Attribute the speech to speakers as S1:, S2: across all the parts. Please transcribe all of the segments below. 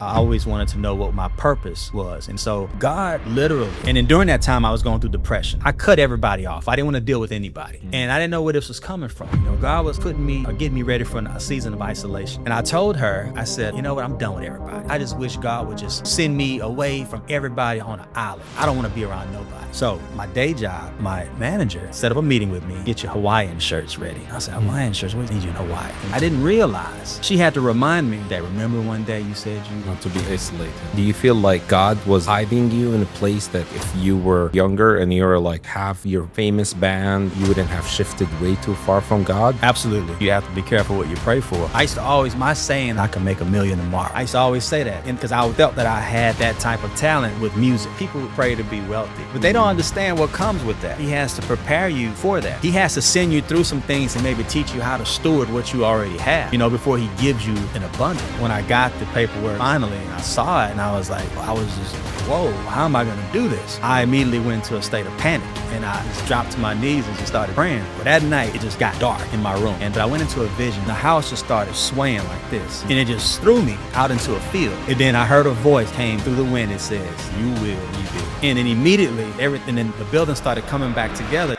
S1: I always wanted to know what my purpose was. And so God literally, and then during that time I was going through depression. I cut everybody off. I didn't want to deal with anybody. And I didn't know where this was coming from. God was putting me or getting me ready for a season of isolation. And I told her, I said, you know what, I'm done with everybody. I just wish God would just send me away from everybody on an island. I don't want to be around nobody. So my day job, my manager set up a meeting with me, get your Hawaiian shirts ready. I said, Hawaiian shirts, what do you need you in Hawaii? And I didn't realize she had to remind me that, remember one day you said you
S2: want to be isolated. Do you feel like God was hiding you in a place that if you were younger and you were like have your famous band, you wouldn't have shifted way too far from God?
S1: Absolutely. You have to be careful what you pray for. I used to always, my saying, I can make $1 million tomorrow. I used to always say that, and because I felt that I had that type of talent with music. People pray to be wealthy, but they don't understand what comes with that. He has to prepare you for that. He has to send you through some things and maybe teach you how to steward what you already have, before he gives you an abundance. When I got the paperwork finally, I saw it and I was like, I was just, whoa, how am I going to do this? I immediately went into a state of panic and I just dropped to my knees and just started praying. But that night, it just got dark in my room. And I went into a vision. The house just started swaying like this. And it just threw me out into a field. And then I heard a voice came through the wind. It says, you will, you will. And then immediately, everything in the building started coming back together.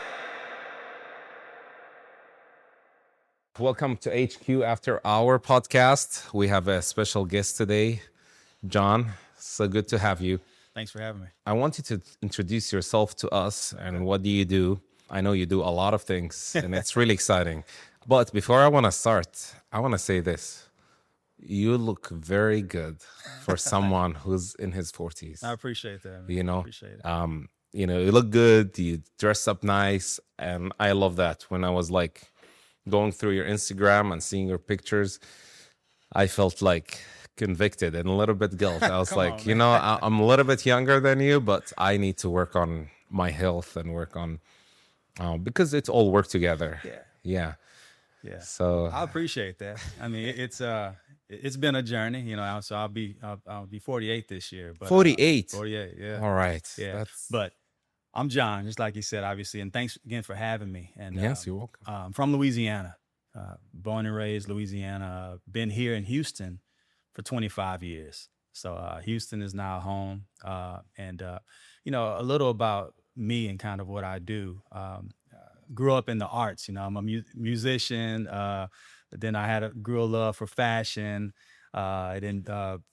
S2: Welcome to HQ After Hour podcast. We have a special guest today, John. So good to have you.
S1: Thanks for having me.
S2: I want you to introduce yourself to us and what do you do? I know you do a lot of things and it's really exciting. But before I want to start, I want to say this. You look very good for someone who's in his 40s.
S1: I appreciate that.
S2: Man.
S1: I appreciate it.
S2: You look good, you dress up nice, and I love that. When I was like going through your Instagram and seeing your pictures, I felt like convicted and a little bit guilt. I was like, I'm a little bit younger than you, but I need to work on my health and work on, because it's all work together. Yeah. So
S1: I appreciate that. I mean, it's been a journey, so I'll be 48 this year. But
S2: 48.
S1: 48. Yeah.
S2: All right.
S1: Yeah. But I'm John, just like you said, obviously, and thanks again for having me. And
S2: yes, you're welcome.
S1: I'm from Louisiana, born and raised Louisiana. Been here in Houston for 25 years. So Houston is now home. And a little about me and kind of what I do. Grew up in the arts. I'm a musician. Then I grew a love for fashion, then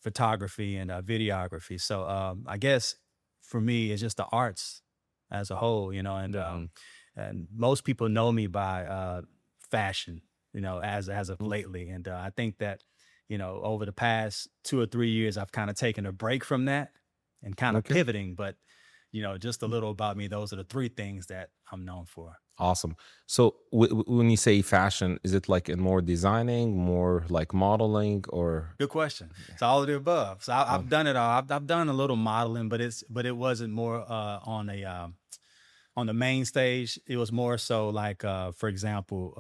S1: photography and videography. So I guess for me, it's just the arts as a whole, and most people know me by fashion, as of lately. And I think that, over the past 2 or 3 years, I've kind of taken a break from that and kind of pivoting. But, just a little about me, those are the 3 things that I'm known for.
S2: Awesome. So when you say fashion, is it like in more designing, more like modeling, or?
S1: Good question. It's all of the above. So I've done it all. I've done a little modeling, but it wasn't more on the main stage. It was more so like, for example,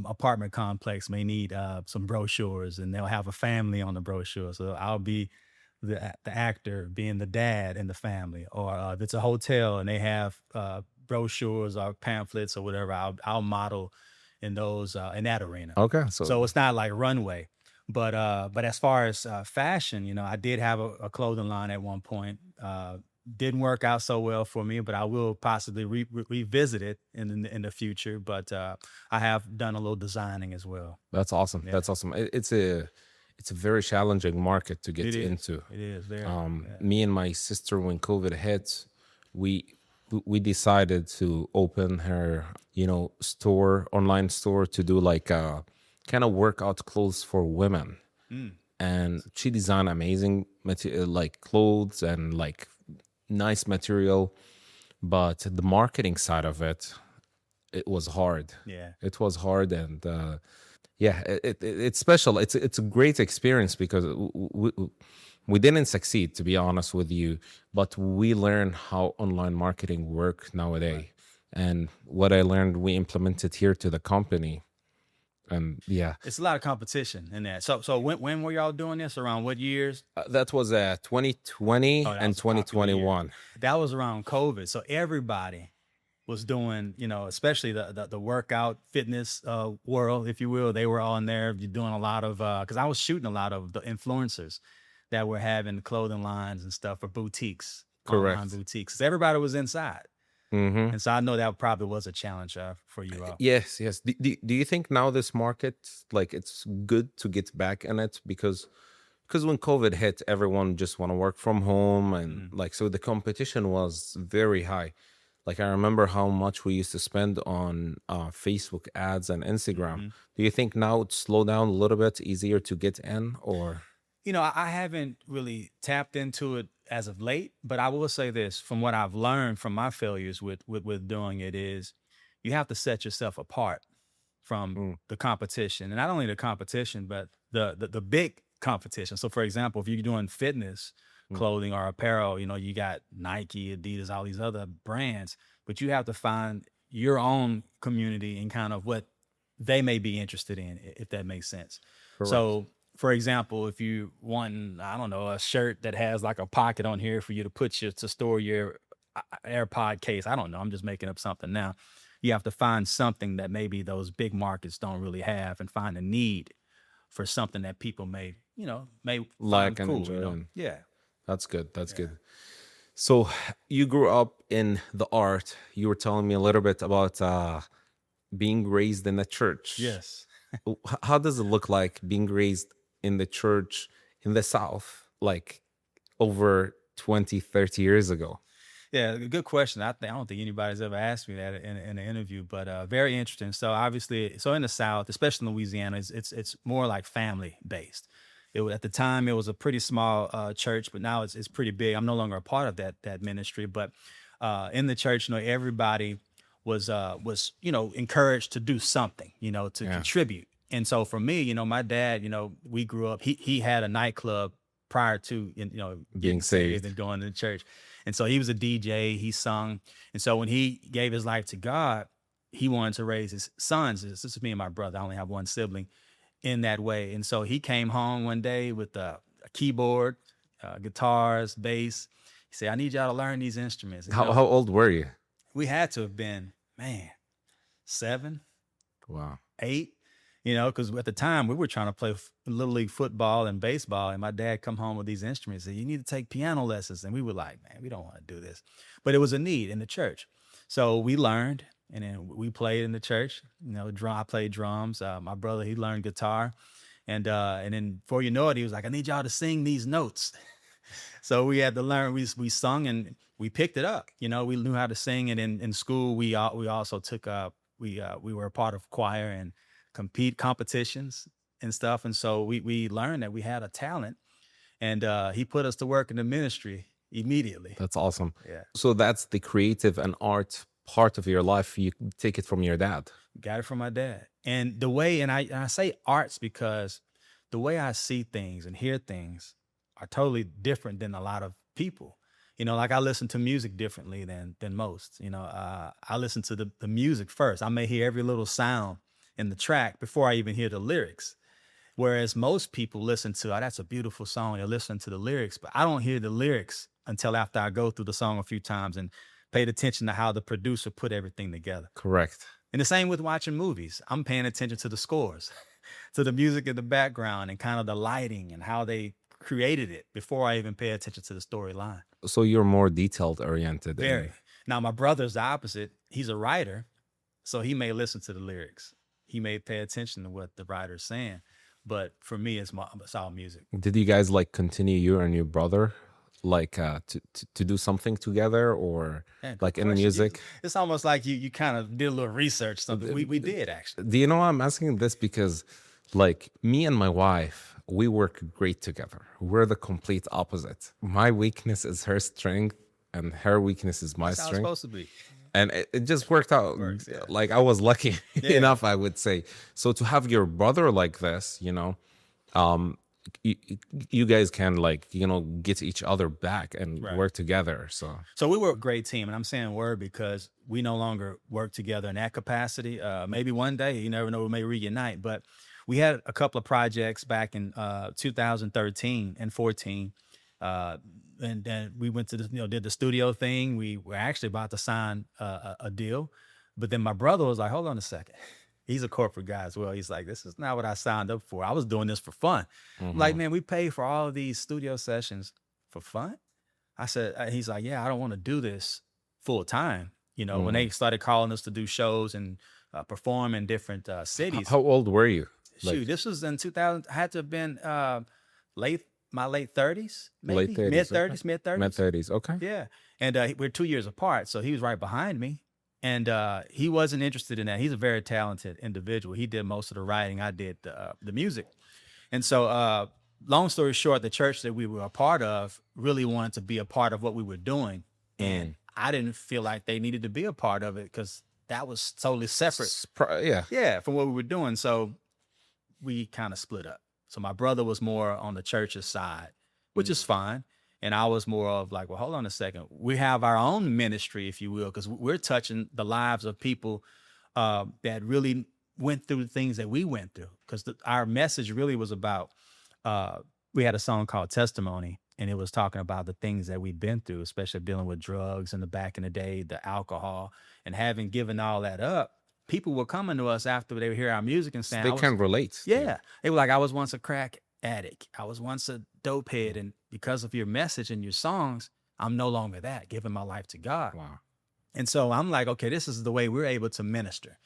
S1: apartment complex may need some brochures, and they'll have a family on the brochure. So I'll be the actor being the dad in the family, or if it's a hotel and they have brochures or pamphlets or whatever, I'll model in those in that arena.
S2: Okay,
S1: so it's not like runway, but as far as fashion, I did have a clothing line at one point. Didn't work out so well for me, but I will possibly revisit it in the future. But I have done a little designing as well.
S2: That's awesome. Yeah. That's awesome. It's a very challenging market to get into.
S1: It is very.
S2: Me and my sister, when COVID hit, we decided to open her, online store to do like kind of workout clothes for women. And she designed amazing like clothes and like nice material, but the marketing side of it was hard. It was hard. And it's special. It's a great experience because we didn't succeed, to be honest with you, but we learned how online marketing work nowadays. Right. And what I learned, we implemented here to the company. And
S1: it's a lot of competition in that. So when were y'all doing this? Around what years?
S2: That was 2020 and 2021.
S1: That was around COVID. So everybody was doing, especially the workout fitness world, if you will. They were on there doing a lot of, because I was shooting a lot of the influencers that were having clothing lines and stuff for boutiques, online
S2: Correct.
S1: boutiques. 'Cause everybody was inside.
S2: Mm-hmm.
S1: And so I know that probably was a challenge for you all.
S2: Yes, yes. Do you think now this market, like, it's good to get back in it? Because when COVID hit, everyone just want to work from home, and
S1: Mhm.
S2: like, so the competition was very high. Like, I remember how much we used to spend on Facebook ads and Instagram.
S1: Mhm.
S2: Do you think now it's slowed down a little bit, easier to get in, or?
S1: You know, I haven't really tapped into it as of late, but I will say this from what I've learned from my failures with doing it is you have to set yourself apart from
S2: Mm,
S1: the competition. And not only the competition, but the big competition. So for example, if you're doing fitness
S2: mm,
S1: clothing or apparel, you know, you got Nike, Adidas, all these other brands, but you have to find your own community and kind of what they may be interested in, if that makes sense.
S2: correct.
S1: So for example, if you want, I don't know, a shirt that has like a pocket on here for you to put your to store your AirPod case. I don't know. I'm just making up something now. You have to find something that maybe those big markets don't really have and find a need for something that people may, may
S2: Like
S1: find
S2: and
S1: cool,
S2: enjoy. And
S1: Yeah.
S2: that's good. That's
S1: Yeah.
S2: good. So you grew up in the art. You were telling me a little bit about being raised in a church.
S1: Yes.
S2: How does it look like being raised in the church in the South, like over 20, 30 years ago?
S1: Yeah, good question. I don't think anybody's ever asked me that in an interview, but very interesting. So obviously, so in the South, especially in Louisiana, it's more like family based. At the time it was a pretty small church, but now it's pretty big. I'm no longer a part of that ministry, but in the church, everybody was encouraged to do something, to
S2: Yeah.
S1: contribute. And so for me, my dad, we grew up. He had a nightclub prior to
S2: Being
S1: getting saved
S2: saved.
S1: and going to the church. And so he was a DJ, he sung. And so when he gave his life to God, he wanted to raise his sons. This is me and my brother. I only have one sibling in that way. And so he came home one day with a keyboard, guitars, bass. He said, I need y'all to learn these instruments. And,
S2: How old were you?
S1: we had to have been, man, 7,
S2: Wow.
S1: 8, because at the time we were trying to play little league football and baseball, and my dad come home with these instruments and you need to take piano lessons, and we were like, man, we don't want to do this, but it was a need in the church, so we learned, and then we played in the church. I played drums. My brother, he learned guitar, and then before you know it, he was like, I need y'all to sing these notes. So we had to learn. We sung and we picked it up. We knew how to sing. And in school, we also took we were a part of choir and competitions and stuff. And so we learned that we had a talent, and he put us to work in the ministry immediately.
S2: That's awesome.
S1: Yeah,
S2: So that's the creative and art part of your life. You take it from your dad.
S1: got it from my dad. And the way, and I say arts because the way I see things and hear things are totally different than a lot of people. Like I listen to music differently than most. I listen to the music first. I may hear every little sound in the track before I even hear the lyrics. Whereas most people listen to, oh, that's a beautiful song. They're listening to the lyrics, but I don't hear the lyrics until after I go through the song a few times and paid attention to how the producer put everything together.
S2: Correct.
S1: And the same with watching movies. I'm paying attention to the scores, to the music in the background and kind of the lighting and how they created it before I even pay attention to the storyline.
S2: So you're more detailed oriented.
S1: Very. Now, my brother's the opposite. He's a writer, so he may listen to the lyrics. He may pay attention to what the writer's saying. But for me, it's all music.
S2: Did you guys like continue, you and your brother, like to do something together, or
S1: Yeah, good
S2: like in
S1: question.
S2: music?
S1: It's almost like you kind of did a little research. Something we did actually.
S2: Do you know why I'm asking this? Because like me and my wife, we work great together. We're the complete opposite. My weakness is her strength, and her weakness is my
S1: That's how it's
S2: strength.
S1: supposed to be.
S2: And it just worked out.
S1: Works, yeah.
S2: Like I was lucky
S1: Yeah.
S2: enough, I would say. So to have your brother like this, um, you guys can like get each other back and
S1: Right.
S2: work together. So
S1: So we were a great team, and I'm saying were because we no longer work together in that capacity. Maybe one day, you never know, we may reunite. But we had a couple of projects back in 2013 and 14. And then we went to did the studio thing. We were actually about to sign a deal, but then my brother was like, "Hold on a second. He's a corporate guy as well. He's like, this is not what I signed up for. I was doing this for fun. I'm like,
S2: Hmm.
S1: man, we pay for all of these studio sessions for fun. I said, he's like, yeah, I don't want to do this full time. You know, when
S2: Hmm.
S1: they started calling us to do shows and perform in different cities,
S2: How old were you? Like
S1: shoot, this was in 2000. I had to have been late, my late 30s,
S2: late
S1: maybe mid
S2: 30s? Okay.
S1: 30s, mid
S2: Mid
S1: 30s.
S2: 30s. Okay.
S1: Yeah. And we're 2 years apart. So he was right behind me. And he wasn't interested in that. He's a very talented individual. He did most of the writing. I did the music. And so, long story short, the church that we were a part of really wanted to be a part of what we were doing. And
S2: Mm.
S1: I didn't feel like they needed to be a part of it because that was totally separate.
S2: Yeah.
S1: Yeah, from what we were doing. So we kind of split up. So my brother was more on the church's side, which is fine. And I was more of like, well, hold on a second. We have our own ministry, if you will, because we're touching the lives of people that really went through the things that we went through. Because our message really was about, we had a song called Testimony, and it was talking about the things that we've been through, especially dealing with drugs in the back in the day, the alcohol, and having given all that up. People were coming to us after they would hear our music and saying,
S2: They can relate to you.
S1: yeah. They were like, I was once a crack addict. I was once a dope head. And because of your message and your songs, I'm no longer that, giving my life to God.
S2: Wow.
S1: And so I'm like, okay, this is the way we're able to minister.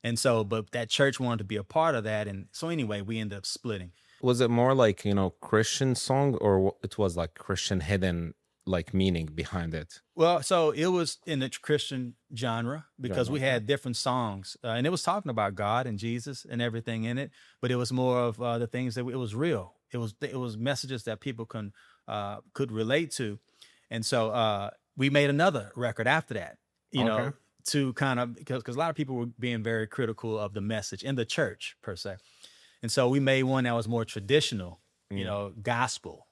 S1: And so, but that church wanted to be a part of that. And so anyway, we ended up splitting.
S2: Was it more like, Christian song, or it was like Christian hidden like meaning behind it?
S1: Well, so it was in the Christian genre because
S2: Genre,
S1: we had different songs, and it was talking about God and Jesus and everything in it. But it was more of the things that it was real. It was messages that people could relate to, and so we made another record after that. You know,
S2: Okay.
S1: to kind of because a lot of people were being very critical of the message in the church per se, and so we made one that was more traditional, gospel,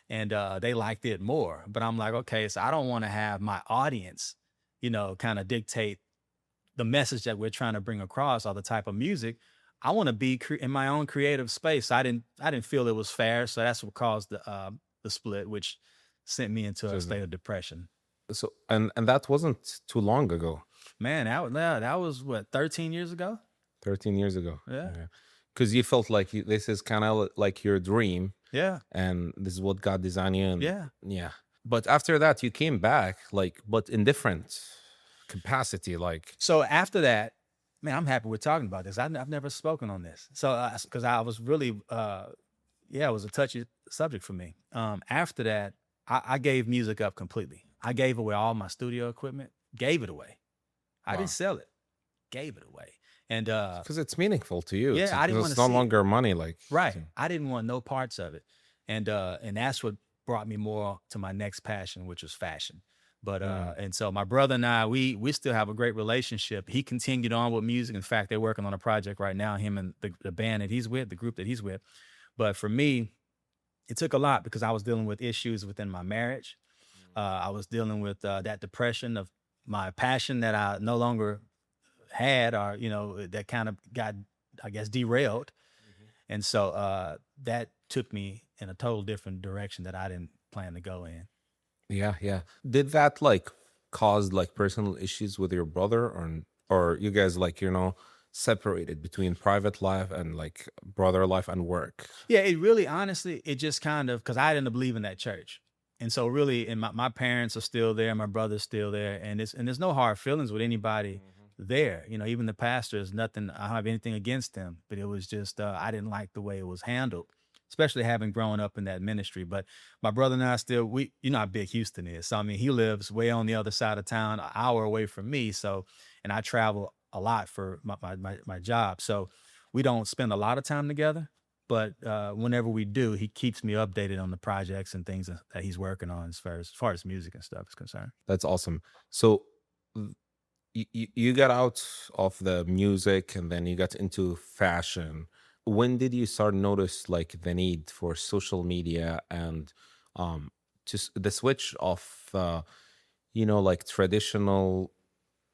S1: and they liked it more. But I'm like, okay, so I don't want to have my audience, kind of dictate the message that we're trying to bring across or the type of music. I want to be in my own creative space. I didn't feel it was fair, so that's what caused the split, which sent me into a
S2: So,
S1: state of depression.
S2: so and that wasn't too long ago,
S1: Man, that was what 13 years ago.
S2: 13 years ago.
S1: Yeah,
S2: Yeah. Because you felt like this is kind of like your dream,
S1: yeah,
S2: and this is what God designed you. And
S1: yeah.
S2: yeah. But after that, you came back, like, but in different capacity. Like,
S1: So after that, man, I'm happy we're talking about this. I've never spoken on this. So because I was really, yeah, it was a touchy subject for me. After that, I gave music up completely. I gave away all my studio equipment, gave it away. I
S2: wow.
S1: didn't sell it, gave it away. And
S2: Because it's meaningful to you.
S1: yeah, I didn't want
S2: It's
S1: to
S2: no
S1: see it.
S2: longer money. Like,
S1: Right. I didn't want no parts of it. And that's what brought me more to my next passion, which was fashion. But
S2: mm,
S1: and so my brother and I, we still have a great relationship. He continued on with music. In fact, they're working on a project right now, him and the band that he's with, the group that he's with. But for me, it took a lot because I was dealing with issues within my marriage. I was dealing with that depression of my passion that I no longer had, or that kind of got, I guess, derailed. And so that took me in a total different direction that I didn't plan to go in.
S2: yeah, yeah. Did that like cause like personal issues with your brother, or you guys like separated between private life and like brother life and work?
S1: Yeah, it really, honestly, it just kind of, because I didn't believe in that church. And so really, and my parents are still there, my brother's still there, and there's no hard feelings with anybody there. Even the pastor is nothing, I don't have anything against him, but it was just, I didn't like the way it was handled, especially having grown up in that ministry. But my brother and I still, how big Houston is. So, I mean, he lives way on the other side of town, an hour away from me. So, and I travel a lot for my job. So we don't spend a lot of time together. But whenever we do, he keeps me updated on the projects and things that he's working on as far as music and stuff is concerned.
S2: That's awesome. So you got out of the music and then you got into fashion. When did you start notice like the need for social media and just the switch of like traditional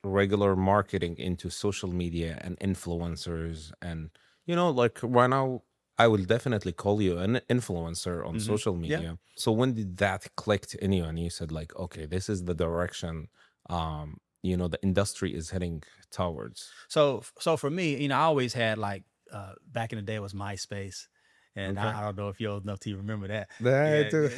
S2: regular marketing into social media and influencers? And like right now I will definitely call you an influencer on social
S1: Yeah.
S2: media. So when did that clicked in you and you said like, okay, this is the direction the industry is heading towards?
S1: So for me, I always had like back in the day it was MySpace, and
S2: Okay.
S1: I don't know if you're old enough to remember that.
S2: I
S1: Yeah,
S2: do.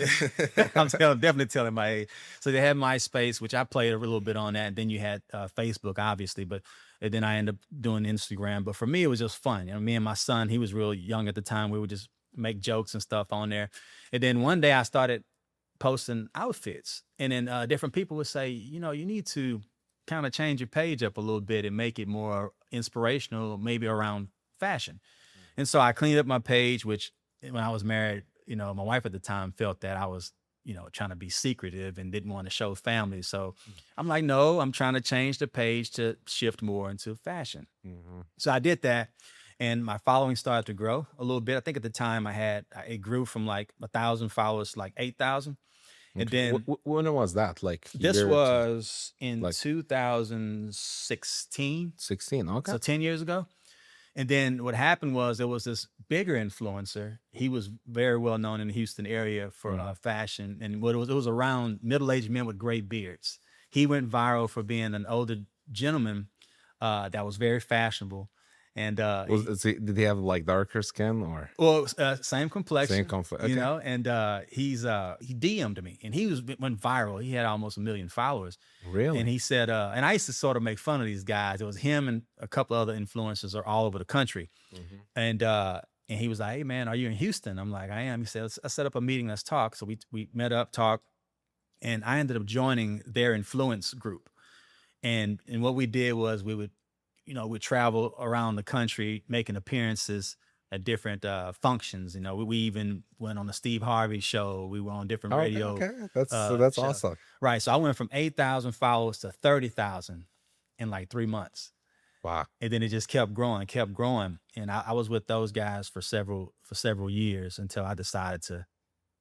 S1: definitely telling my age. So they had MySpace, which I played a little bit on that. And then you had Facebook, obviously, but and then I ended up doing Instagram. But for me, it was just fun. Me and my son, he was real young at the time. We would just make jokes and stuff on there. And then one day I started posting outfits, and then different people would say, you need to kind of change your page up a little bit and make it more inspirational, maybe around fashion. And so I cleaned up my page, which when I was married, my wife at the time felt that I was, trying to be secretive and didn't want to show family. So I'm like, no, I'm trying to change the page to shift more into fashion.
S2: Mhm.
S1: So I did that, and my following started to grow a little bit. I think at the time it grew from like 1,000 followers to like 8,000. And
S2: Okay.
S1: then
S2: When was that? Like
S1: this
S2: year to
S1: was in
S2: like
S1: 2016,
S2: 16? Okay.
S1: so 10 years ago. And then what happened was there was this bigger influencer. He was very well known in the Houston area for fashion, and it was around middle-aged men with gray beards. He went viral for being an older gentleman that was very fashionable, and
S2: Did he have like darker skin or
S1: well, same complexion,
S2: same comfort? Okay.
S1: and he DM'd me, and went viral. He had almost 1 million followers.
S2: Really?
S1: And he said, and I used to sort of make fun of these guys. It was him and a couple other influencers are all over the country.
S2: Mhm.
S1: And he was like, "Hey man, are you in Houston?" I'm like, "I am." He said, "Let's set up a meeting. Let's talk." So we met up, talked, and I ended up joining their influence group. And what we did was we'd travel around the country making appearances at different functions. We even went on the Steve Harvey show. We were on different
S2: Oh,
S1: radio
S2: okay. That's
S1: shows.
S2: awesome.
S1: Right. So I went from 8,000 followers to 30,000 in like 3 months.
S2: Wow.
S1: And then it just kept growing, kept growing. And I was with those guys for several years until I decided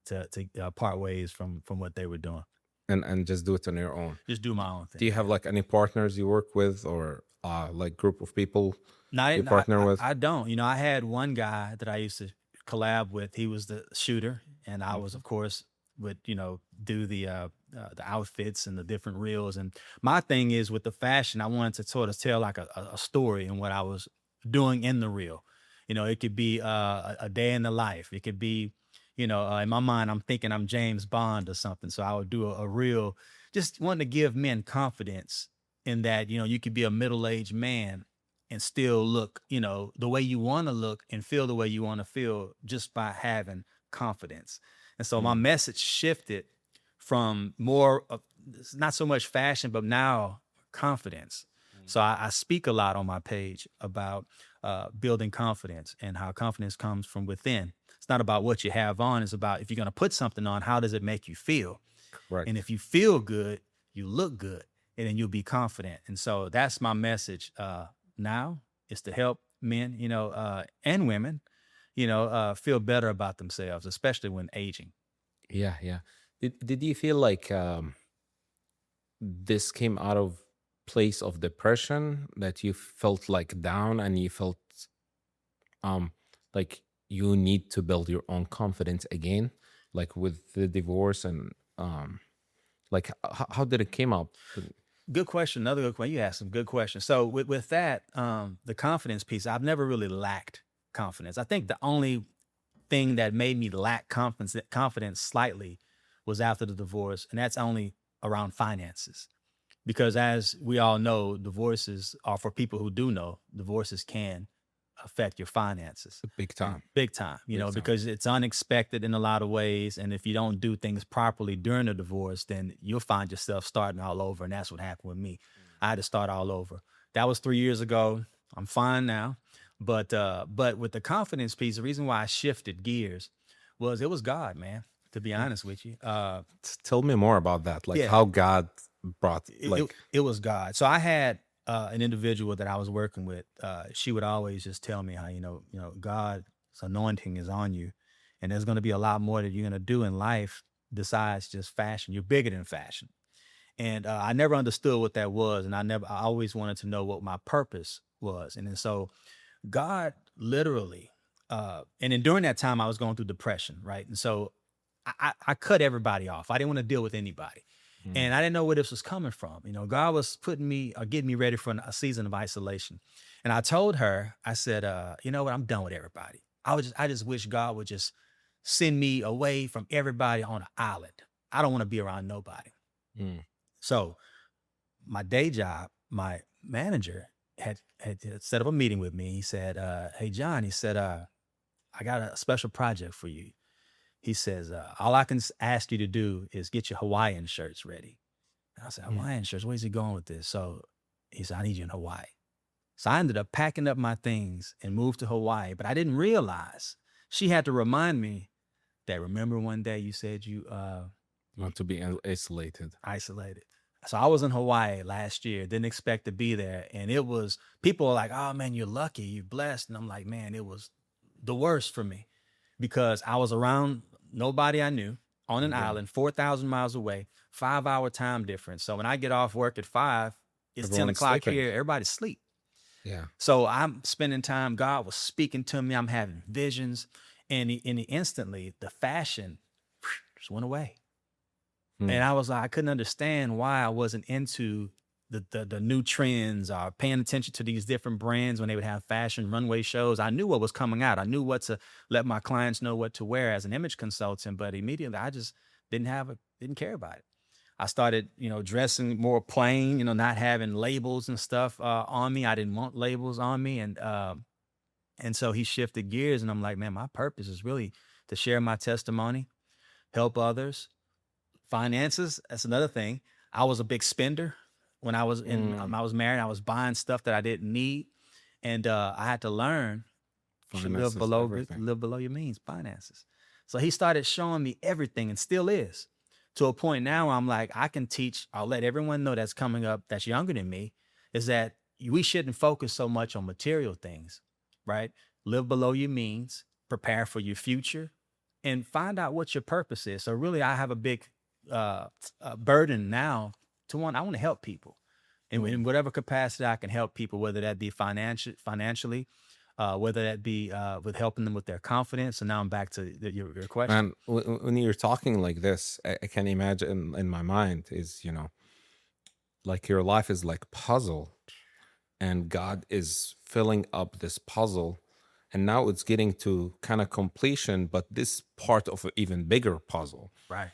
S1: to part ways from what they were doing.
S2: And just do it on your own.
S1: Just do my own thing.
S2: Do you have like any partners you work with or like group of people you partner with?
S1: I don't. I had one guy that I used to collab with. He was the shooter, and I was, of course, would do the outfits and the different reels. And my thing is with the fashion, I wanted to sort of tell like a story in what I was doing in the reel. It could be a day in the life. It could be, in my mind, I'm thinking I'm James Bond or something. So I would do a reel, just wanting to give men confidence in that, you could be a middle-aged man and still look, the way you want to look and feel the way you want to feel just by having confidence. And so my message shifted from more of not so much fashion, but now confidence. So I speak a lot on my page about building confidence and how confidence comes from within. It's not about what you have on. It's about if you're going to put something on, how does it make you feel?
S2: Right.
S1: And if you feel good, you look good, and then you'll be confident. And so that's my message now is to help men, and women, feel better about themselves, especially when aging.
S2: Yeah, yeah. Did you feel like this came out of place of depression, that you felt like down and you felt like you need to build your own confidence again, like with the divorce and like how did it came up?
S1: Good question. Another good question. You asked some good questions. So with that, the confidence piece, I've never really lacked confidence. I think the only thing that made me lack confidence slightly was after the divorce, and that's only around finances. Because as we all know, divorces are for people who do know, divorces can affect your finances.
S2: Big time.
S1: Big time,
S2: Big time.
S1: because it's unexpected in a lot of ways. And if you don't do things properly during a divorce, then you'll find yourself starting all over. And that's what happened with me. I had to start all over. That was 3 years ago. I'm fine now. But with the confidence piece, the reason why I shifted gears was it was God, man, to be honest with you.
S2: Tell me more about that. Like
S1: Yeah.
S2: how God brought
S1: it was God. So I had an individual that I was working with. She would always just tell me how, God's anointing is on you, and there's going to be a lot more that you're going to do in life besides just fashion. You're bigger than fashion. And I never understood what that was. And I always wanted to know what my purpose was. And then so God literally, and then during that time I was going through depression, right? And so I cut everybody off. I didn't want to deal with anybody.
S2: Mm.
S1: And I didn't know where this was coming from. God was putting me or getting me ready for a season of isolation. And I told her, I said, you know what? I'm done with everybody. I just wish God would just send me away from everybody on an island. I don't want to be around nobody.
S2: Mm.
S1: So my day job, my manager had set up a meeting with me. He said, "Hey John," he said, "I got a special project for you." He says, "All I can ask you to do is get your Hawaiian shirts ready." And I said,
S2: Mm.
S1: "Hawaiian shirts? Where's he going with this?" So he said, "I need you in Hawaii." So I ended up packing up my things and moved to Hawaii. But I didn't realize she had to remind me that, remember one day you said you
S2: Not to be isolated.
S1: isolated. So I was in Hawaii last year, didn't expect to be there. And it was, people were like, "Oh man, you're lucky, you're blessed." And I'm like, man, it was the worst for me because I was around nobody I knew on an
S2: Yeah.
S1: island, 4,000 miles away, 5 hour time difference. So when I get off work at 5, it's 10
S2: Everyone's
S1: o'clock
S2: sleeping.
S1: here, everybody's asleep.
S2: Yeah.
S1: So I'm spending time, God was speaking to me, I'm having visions. And instantly the fashion just went away. And
S2: Mm.
S1: I was like, I couldn't understand why I wasn't into the new trends or paying attention to these different brands when they would have fashion runway shows. I knew what was coming out. I knew what to let my clients know what to wear as an image consultant, but immediately I just didn't care about it. I started, dressing more plain, not having labels and stuff on me. I didn't want labels on me. And so he shifted gears and I'm like, man, my purpose is really to share my testimony, help others. Finances, that's another thing. I was a big spender when
S2: Mm.
S1: I was married. I was buying stuff that I didn't need, and I had to learn you should
S2: Finances, everything.
S1: live below your means. Finances. So he started showing me everything, and still is, to a point now where I'm like, I can teach. I'll let everyone know that's coming up that's younger than me is that we shouldn't focus so much on material things, right? Live below your means, prepare for your future, and find out what your purpose is. So really, I have a big burden now I want to help people in
S2: Mm.
S1: whatever capacity I can help people, whether that be financially, whether that be with helping them with their confidence. And now I'm back to your question.
S2: Man, when you're talking like this, I can imagine in my mind is, like your life is like puzzle, and God is filling up this puzzle, and now it's getting to kind of completion, but this part of an even bigger puzzle.
S1: Right.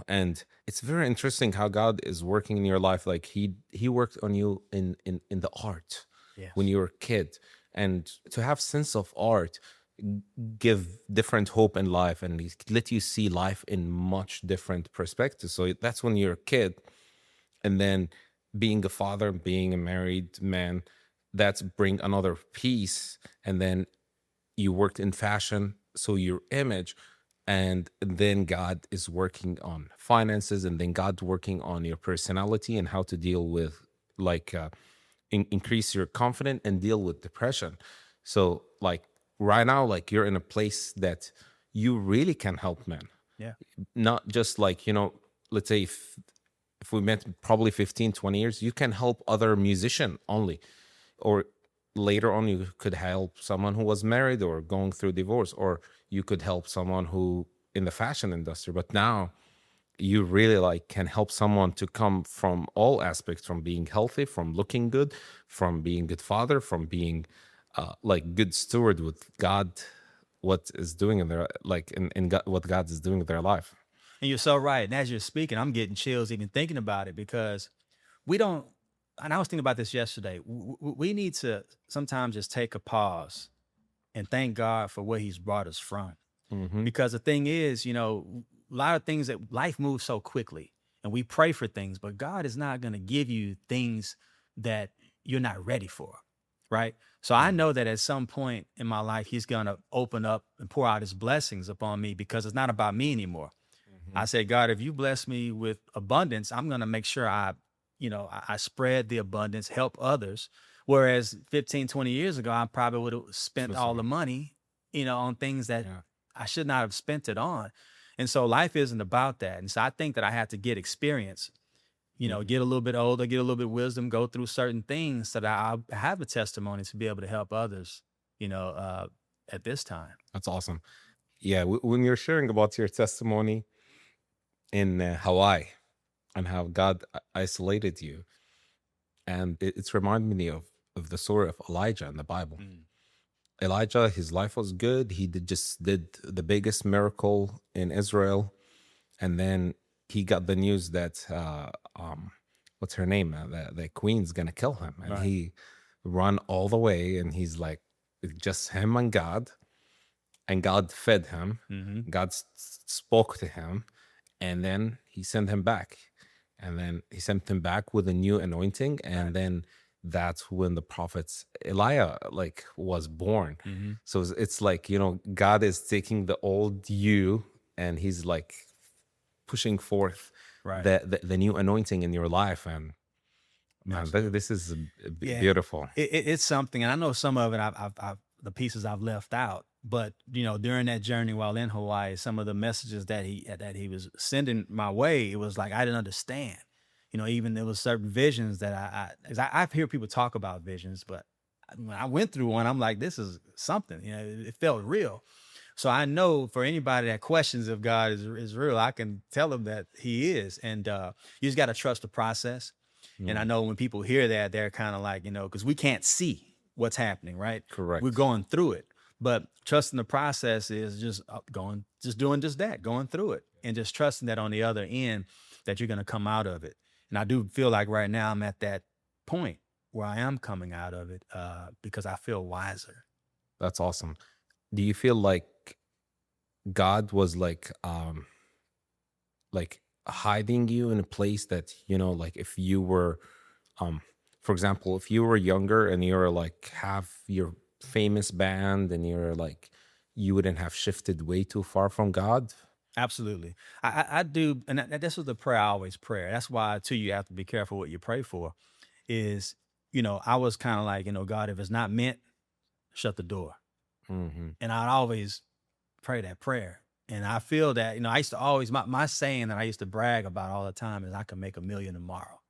S2: And it's very interesting how God is working in your life. Like he worked on you in the art when
S1: Yes.
S2: you were a kid, and to have sense of art give different hope in life, and he let you see life in much different perspectives. So that's when you're a kid, and then being a father, being a married man, that's bring another piece. And then you worked in fashion, so your image, and then God is working on finances, and then God working on your personality and how to deal with, like, increase your confidence and deal with depression. So like right now, like you're in a place that you really can help men,
S1: Yeah.
S2: not just like, let's say if we met probably 15, 20 years, you can help other musician only, or later on you could help someone who was married or going through divorce, or you could help someone who in the fashion industry. But now you really like can help someone to come from all aspects, from being healthy, from looking good, from being good father, from being like good steward with God, what is doing in their, like in God, what God is doing in their life.
S1: And you're so right. And as you're speaking, I'm getting chills even thinking about it because we don't, and I was thinking about this yesterday. We need to sometimes just take a pause and thank God for where he's brought us from.
S2: Hmm.
S1: Because the thing is, a lot of things that life moves so quickly and we pray for things, but God is not going to give you things that you're not ready for. Right. So I know that at some point in my life, he's going to open up and pour out his blessings upon me because it's not about me anymore. I said, God, if you bless me with abundance, I'm going to make sure I spread the abundance, help others. Whereas 15, 20 years ago, I probably would have spent all the money, on things that
S2: Yeah.
S1: I should not have spent it on. And so life isn't about that. And so I think that I had to get experience, get a little bit older, get a little bit wisdom, go through certain things so that I have a testimony to be able to help others, at this time.
S2: That's awesome. Yeah, when you're sharing about your testimony in Hawaii, and how God isolated you. And it's reminding me of the story of Elijah in the Bible.
S1: Mm.
S2: Elijah, his life was good. He did the biggest miracle in Israel, and then he got the news that what's her name? The queen's gonna kill him, and
S1: Right.
S2: he run all the way, and he's like, it's just him and God fed him.
S1: Mm-hmm.
S2: God spoke to him, and then he sent him back, and then he sent him back with a new anointing, and
S1: Right.
S2: then that's when the prophets Elijah like was born.
S1: Mm-hmm.
S2: So it's like, you know, God is taking the old you and he's like pushing forth
S1: Right.
S2: the new anointing in your life. And man,
S1: Absolutely.
S2: this is
S1: Yeah.
S2: beautiful.
S1: It's something, and I know some of it. I've the pieces I've left out, but during that journey while in Hawaii, some of the messages that he was sending my way, it was like I didn't understand. Even there was certain visions that I've heard people talk about visions, but when I went through one, I'm like, this is something. It felt real. So I know for anybody that questions if God is real, I can tell them that He is, and you just got to trust the process. And I know when people hear that, they're kind of like, because we can't see what's happening, right?
S2: Correct.
S1: We're going through it. But trusting the process is just doing just that, going through it, and just trusting that on the other end that you're going to come out of it. And I do feel like right now I'm at that point where I am coming out of it because I feel wiser.
S2: That's awesome. Do you feel like God was like hiding you in a place that, like if you were for example, if you were younger and you're like have your famous band and you're like you wouldn't have shifted way too far from God?
S1: Absolutely. I do. And this is the prayer I always pray. That's why, too, you have to be careful what you pray for is, I was kind of like, God, if it's not meant, shut the door.
S2: Mm-hmm.
S1: And I'd always pray that prayer. And I feel that, I used to always, my saying that I used to brag about all the time is I could make $1 million tomorrow.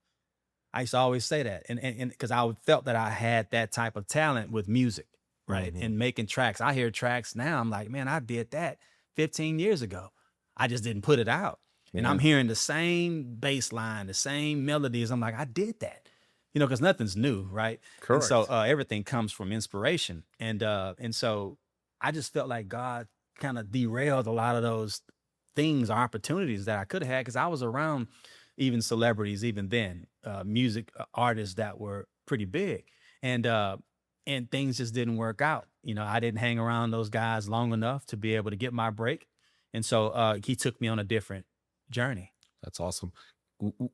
S1: I used to always say that. And because I felt that I had that type of talent with music, right?
S2: Mm-hmm.
S1: And making tracks. I hear tracks now. I'm like, man, I did that 15 years ago. I just didn't put it out. And I'm
S2: Yeah.
S1: hearing the same bass line, the same melodies. I'm like, I did that, because nothing's new, right? And so
S2: Correct.
S1: everything comes from inspiration. And so I just felt like God kind of derailed a lot of those things or opportunities that I could have had because I was around even celebrities, even then, music artists that were pretty big. And things just didn't work out. I didn't hang around those guys long enough to be able to get my break. And so he took me on a different journey.
S2: That's awesome.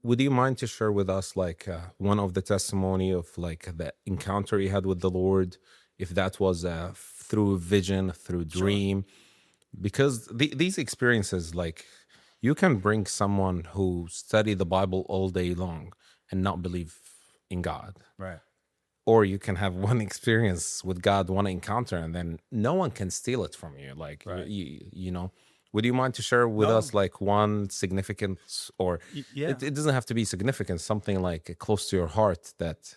S2: Would you mind to share with us like one of the testimony of like the encounter you had with the Lord, if that was through vision, through
S1: Sure.
S2: dream? Because these experiences, like you can bring someone who study the Bible all day long and not believe in God,
S1: Right.
S2: or you can have one experience with God, one encounter, and then no one can steal it from you. Like
S1: Right.
S2: you know. Would you mind to share with
S1: No.
S2: us like one significant, or
S1: Yeah.
S2: it doesn't have to be significant, something like close to your heart that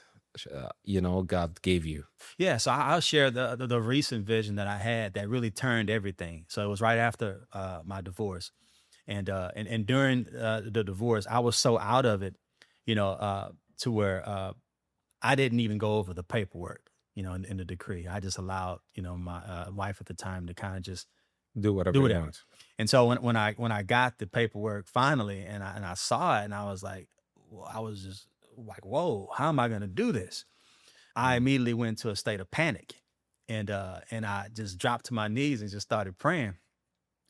S2: God gave you?
S1: Yeah, so I'll share the recent vision that I had that really turned everything. So it was right after my divorce, and during the divorce, I was so out of it, to where I didn't even go over the paperwork, in the decree. I just allowed my wife at the time to kind of just
S2: Do whatever
S1: do
S2: you
S1: whatever.
S2: want.
S1: And so when I got the paperwork finally, and I saw it, and I was like, I was just like, whoa, how am I going to do this? I immediately went to a state of panic, and I just dropped to my knees and just started praying.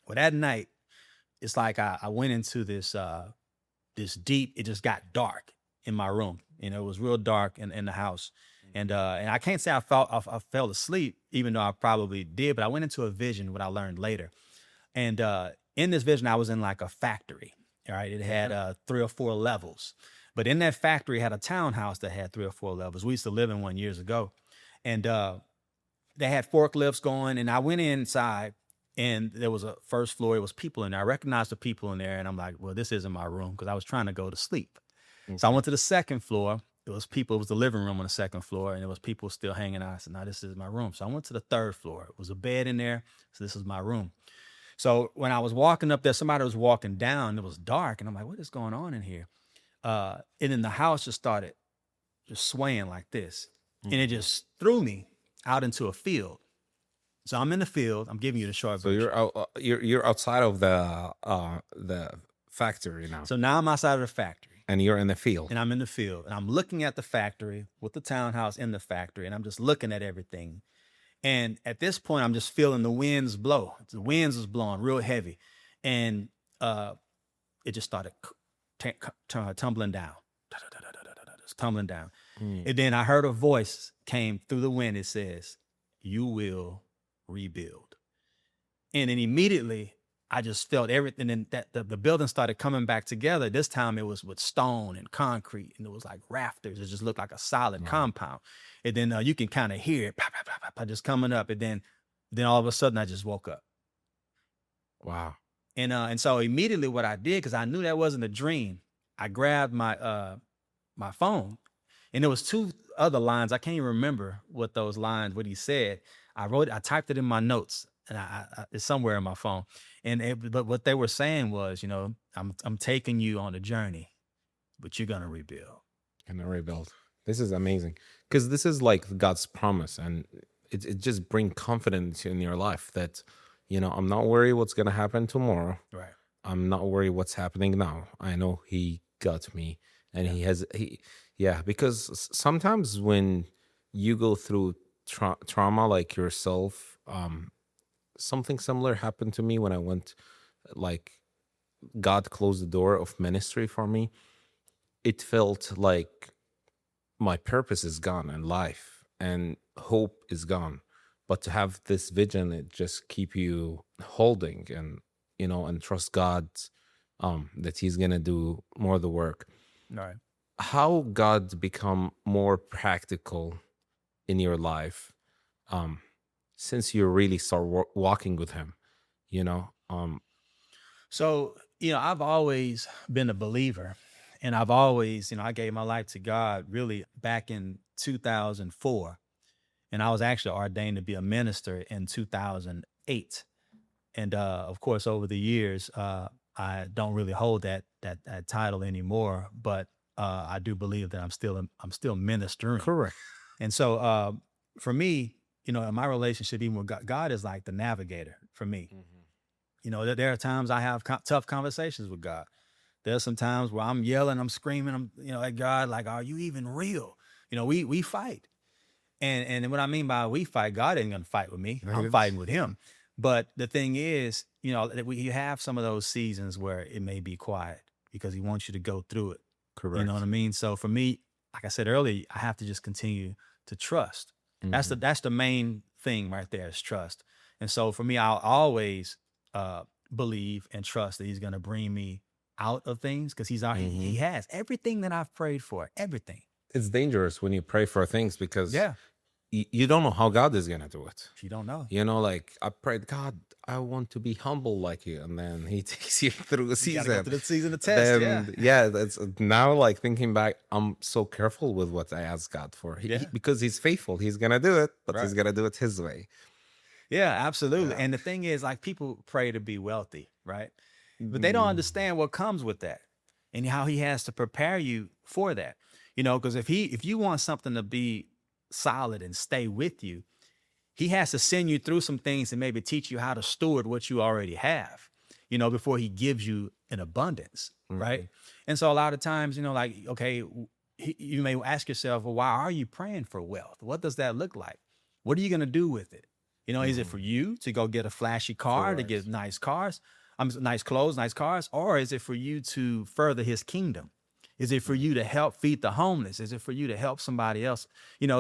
S1: Well, that night, it's like I went into this deep. It just got dark in my room. It was real dark in the house, and I can't say I fell asleep, even though I probably did. But I went into a vision, what I learned later, and in this vision, I was in like a factory. All right, it had 3 or 4 levels. But in that factory, it had a townhouse that had 3 or 4 levels. We used to live in one years ago. And they had forklifts going. And I went inside, and there was a first floor. It was people in there. I recognized the people in there. And I'm like, well, this isn't my room, because I was trying to go to sleep. So I went to the second floor. It was people. It was the living room on the second floor. And there was people still hanging out. I said, no, this is my room. So I went to the third floor. It was a bed in there. So this is my room. So when I was walking up there, somebody was walking down. It was dark. And I'm like, what is going on in here? And then the house just started just swaying like this. And it
S2: Mhm.
S1: just threw me out into a field. So I'm in the field. I'm giving you the short
S2: So
S1: version.
S2: you're outside of the factory now,
S1: So now I'm outside of the factory
S2: and you're in the field.
S1: and I'm in the field and I'm looking at the factory with the townhouse in the factory and I'm just looking at everything. And at this point, I'm just feeling the winds blow. The winds was blowing real heavy. And it just started tumbling down. Just tumbling down.
S2: Mm.
S1: And then I heard a voice came through the wind. It says, "You will rebuild." And then immediately I just felt everything. And that the building started coming back together. This time it was with stone and concrete, and it was like rafters. It just looked like a solid
S2: Wow.
S1: compound. And then you can kind of hear it just coming up. And then all of a sudden I just woke up.
S2: Wow.
S1: And so immediately what I did, because I knew that wasn't a dream, I grabbed my my phone, and there was two other lines. I can't even remember what those lines, what he said. I typed it in my notes, and it's somewhere in my phone. But what they were saying was, I'm taking you on a journey, but you're gonna rebuild.
S2: And a rebuild. This is amazing, because this is like God's promise, and it just brings confidence in your life that I'm not worried what's gonna happen tomorrow.
S1: Right.
S2: I'm not worried what's happening now. I know He got me, and
S1: Yeah.
S2: yeah. Because sometimes when you go through trauma like yourself, something similar happened to me when I went, like, God closed the door of ministry for me. It felt like my purpose is gone in life and hope is gone. But to have this vision, it just keep you holding and trust God, that He's gonna do more of the work.
S1: Right.
S2: How God become more practical in your life, um, since you really start walking with Him, you know?
S1: So, I've always been a believer, and I've always, I gave my life to God really back in 2004. And I was actually ordained to be a minister in 2008. And of course, over the years, I don't really hold that title anymore, but I do believe that I'm still ministering.
S2: Correct.
S1: And so for me, in my relationship, even with God, God is like the navigator for me. There are times I have tough conversations with God. There's some times where I'm yelling, I'm screaming, at God, like, are you even real? We fight. And what I mean by we fight, God ain't gonna fight with me. I'm fighting with Him. But the thing is, that you have some of those seasons where it may be quiet because He wants you to go through it.
S2: Correct.
S1: You know what I mean? So for me, like I said earlier, I have to just continue to trust. That's the main thing right there is trust. And so for me, I'll always believe and trust that He's gonna bring me out of things because He has everything that I've prayed for, everything.
S2: It's dangerous when you pray for things because
S1: Yeah.
S2: you don't know how God is gonna do it.
S1: If you don't know.
S2: Like I prayed, God, I want to be humble like you, and then He takes you through a
S1: You gotta
S2: season.
S1: go through the season of test.
S2: Then that's now, like, thinking back, I'm so careful with what I ask God for. Because He's faithful. He's gonna do it, but He's
S1: Right.
S2: gonna do it His way.
S1: Yeah, absolutely.
S2: Yeah.
S1: And the thing is, like, people pray to be wealthy, right? But they don't understand what comes with that and how He has to prepare you for that. Because if you want something to be solid and stay with you, He has to send you through some things and maybe teach you how to steward what you already have, before He gives you an abundance, right? And so a lot of times, like, okay, you may ask yourself, well, why are you praying for wealth? What does that look like? What are you going to do with it? Is it for you to go get a flashy car, to
S2: Correct.
S1: get nice cars, nice clothes, nice cars? Or is it for you to further His kingdom? Is it for you to help feed the homeless? Is it for you to help somebody else?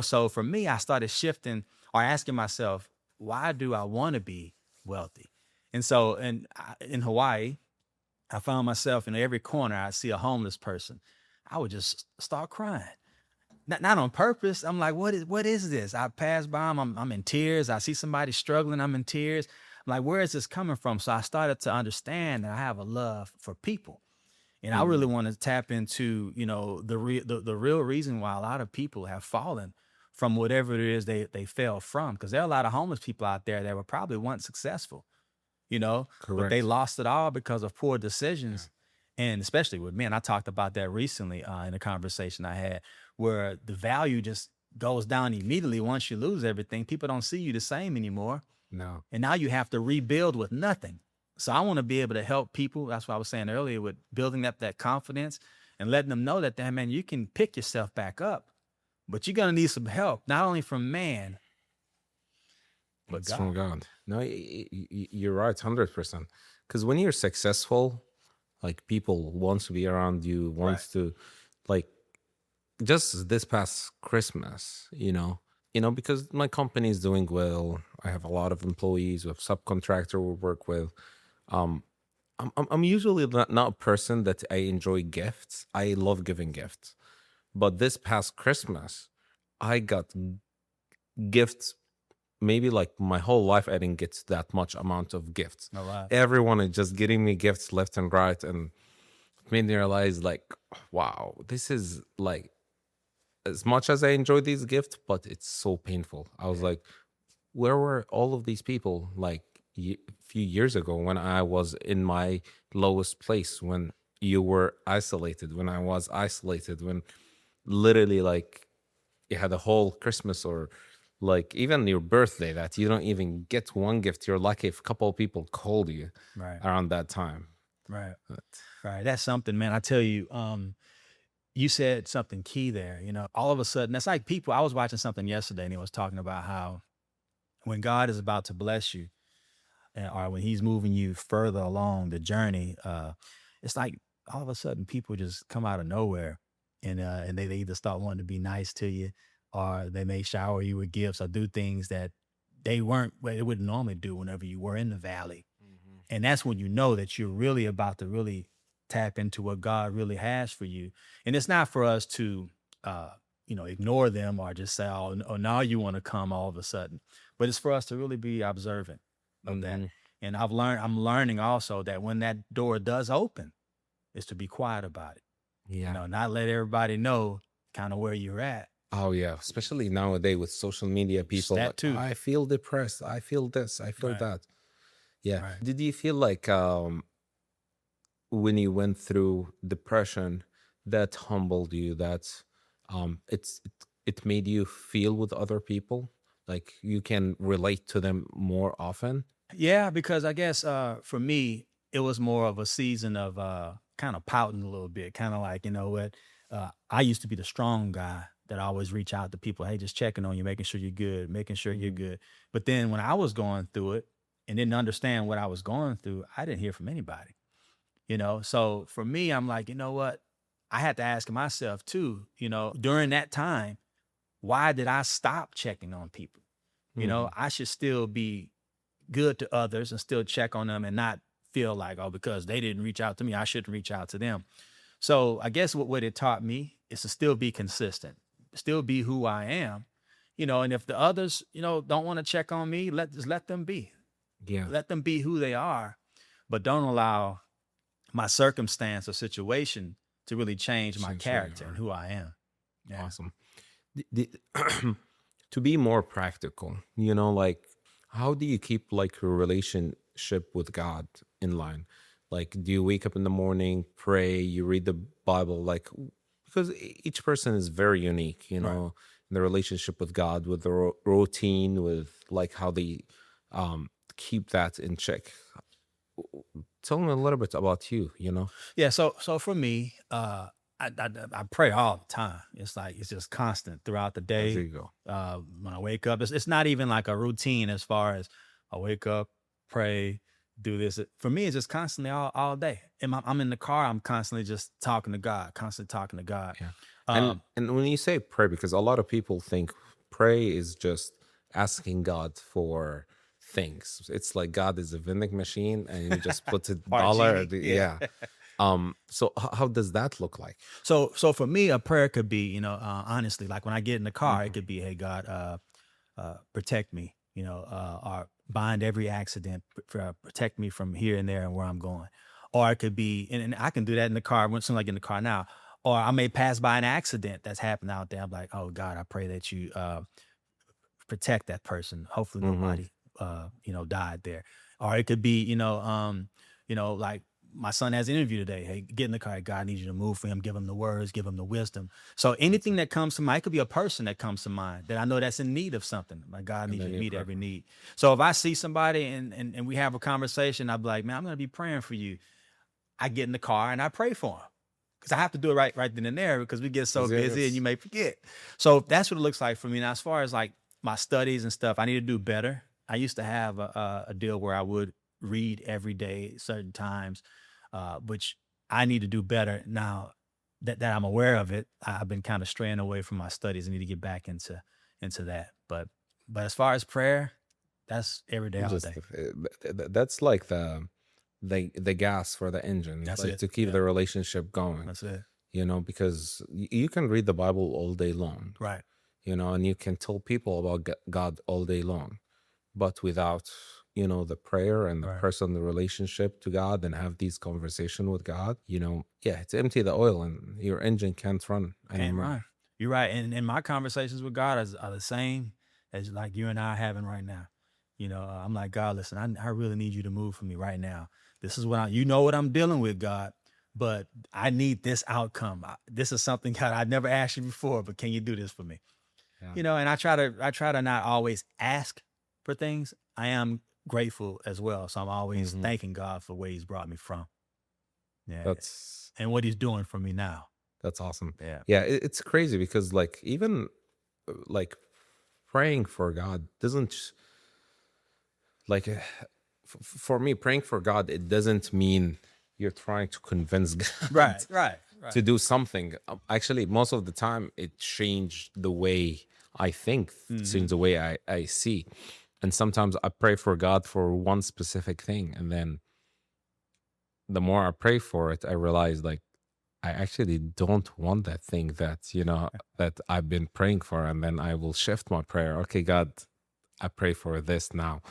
S1: So for me, I started shifting or asking myself, why do I want to be wealthy? And so in Hawaii, I found myself in every corner, I see a homeless person. I would just start crying. Not on purpose. I'm like, what is this? I pass by them, I'm in tears. I see somebody struggling, I'm in tears. I'm like, where is this coming from? So I started to understand that I have a love for people. And I really want to tap into, the real reason why a lot of people have fallen from whatever it is they fell from. Because there are a lot of homeless people out there that were probably once successful, but they
S2: Correct.
S1: lost it all because of poor decisions. And especially with men, I talked about that recently in a conversation I had, where the value just goes down immediately once you lose everything. People don't see you the same anymore.
S2: No.
S1: And now you have to rebuild with nothing. So I want to be able to help people. That's what I was saying earlier, with building up that confidence and letting them know that, man, you can pick yourself back up, but you're going to need some help, not only from man, but
S2: It's from
S1: God.
S2: God. No, you're right, 100%. Because when you're successful, like people wants to be around you,
S1: Right.
S2: wants to, like, just this past Christmas, because my company is doing well. I have a lot of employees, we have subcontractor we work with. Um, I'm usually not a person that I enjoy gifts. I love giving gifts, but this past Christmas, I got gifts. Maybe like my whole life, I didn't get that much amount of gifts.
S1: All right.
S2: Everyone is just getting me gifts left and right, and it made me realize, like, wow, this is like, as much as I enjoy these gifts, but it's so painful. I was like, where were all of these people like a few years ago when I was in my lowest place, when you were isolated, when I was isolated, when literally like you had a whole Christmas, or like even your birthday, that you don't even get one gift. You're lucky if a couple of people called you
S1: Right.
S2: around that time.
S1: Right.
S2: But
S1: Right. That's something, man. I tell you, you said something key there. All of a sudden, that's like people. I was watching something yesterday, and it was talking about how when God is about to bless you, or when He's moving you further along the journey, it's like all of a sudden people just come out of nowhere, and they either start wanting to be nice to you, or they may shower you with gifts or do things that they wouldn't normally do whenever you were in the valley. And that's when you know that you're really about to really tap into what God really has for you. And it's not for us to, ignore them or just say, oh, now you want to come all of a sudden. But it's for us to really be observant of that.
S2: Mhm.
S1: And I'm learning also that when that door does open, is to be quiet about it.
S2: Yeah.
S1: Not let everybody know kind of where you're at.
S2: Oh yeah, especially nowadays with social media, people
S1: That
S2: like,
S1: too.
S2: I feel depressed, I feel this, I feel
S1: Right.
S2: that. Yeah.
S1: Right.
S2: Did you feel like when you went through depression, that humbled you, that it made you feel with other people, like you can relate to them more often?
S1: Yeah, because I guess for me, it was more of a season of kind of pouting a little bit, kind of like, you know what? I used to be the strong guy that always reach out to people, hey, just checking on you, making sure you're good, making sure you're
S2: Mhm.
S1: good. But then when I was going through it and didn't understand what I was going through, I didn't hear from anybody. So for me, I'm like, you know what? I had to ask myself too, during that time, why did I stop checking on people?
S2: Mhm.
S1: I should still be good to others and still check on them and not feel like, oh, because they didn't reach out to me, I shouldn't reach out to them. So I guess what it taught me is to still be consistent, still be who I am, and if the others, don't want to check on me, just let them be.
S2: Yeah.
S1: Let them be who they are, but don't allow my circumstance or situation to really change my
S2: Change who you
S1: character and
S2: are.
S1: who I am. Yeah.
S2: Awesome. To be more practical, like, how do you keep like your relationship with God in line? Like, do you wake up in the morning, pray, you read the Bible? Like, because each person is very unique,
S1: Right.
S2: in the relationship with God, with the routine, with like how they um, keep that in check. Tell me a little bit about you.
S1: Yeah. So for me, I pray all the time. It's like it's just constant throughout the
S2: There
S1: day.
S2: you go.
S1: When I wake up, it's not even like a routine as far as I wake up, pray, do this. For me, it's just constantly all day. I'm in the car. I'm constantly just talking to God, constantly talking to God.
S2: Yeah. And
S1: Um,
S2: and when you say pray, because a lot of people think pray is just asking God for things. It's like God is a vending machine and you just put a
S1: or a
S2: dollar
S1: genie. Yeah.
S2: yeah. So how does that look like?
S1: So for me, a prayer could be, honestly, like when I get in the car, it
S2: Mhm.
S1: could be, hey God, protect me, or bind every accident, protect me from here and there and where I'm going. Or it could be, and I can do that in the car when soon as I get in the car now. Or I may pass by an accident that's happened out there. I'm like, oh God, I pray that you protect that person. Hopefully
S2: Mhm.
S1: nobody died there. Or it could be, like my son has an interview today. Hey, get in the car. God needs you to move for him. Give him the words. Give him the wisdom. So anything that comes to mind, it could be a person that comes to mind that I know that's in need of something. My God
S2: And
S1: needs you
S2: then
S1: to
S2: you
S1: meet
S2: pray
S1: every
S2: for 'em.
S1: need. So if I see somebody and we have a conversation, I'll be like, man, I'm going to be praying for you. I get in the car and I pray for him because I have to do it right then and there because we get so
S2: 'Cause
S1: busy and you may forget. So that's what it looks like for me. Now, as far as like my studies and stuff, I need to do better. I used to have a deal where I would read every day, certain times, which I need to do better now that I'm aware of it. I've been kind of straying away from my studies. I need to get back into that. But as far as prayer, that's every day, all
S2: just
S1: day.
S2: that's like the gas for the engine,
S1: That's
S2: like
S1: it.
S2: to keep
S1: Yeah,
S2: the relationship going.
S1: that's it.
S2: Because you can read the Bible all day long,
S1: Right.
S2: and you can tell people about God all day long, but without the prayer and the
S1: Right.
S2: personal relationship to God and have these conversation with God, yeah, it's empty the oil and your engine can't run
S1: Can't
S2: anymore.
S1: run. You're right. And my conversations with God are the same as like you and I are having right now. I'm like, God, listen, I really need you to move for me right now. This is you know what I'm dealing with, God, but I need this outcome. This is something, God, I never asked you before, but can you do this for me?
S2: Yeah.
S1: And I try to not always ask for things. I am grateful as well. So I'm always
S2: Hmm.
S1: thanking God for where he's brought me from. Yeah.
S2: That's
S1: And what he's doing for me now.
S2: that's awesome.
S1: Yeah.
S2: Yeah, it's crazy because like even like praying for God doesn't like for me praying for God, it doesn't mean you're trying to convince God
S1: Right.
S2: to do something. Actually, most of the time it changed the way I think,
S1: Hmm.
S2: changed the way I see. And sometimes I pray for God for one specific thing, and then the more I pray for it, I realize like I actually don't want that thing that I've been praying for, and then I will shift my prayer. Okay, God, I pray for this now,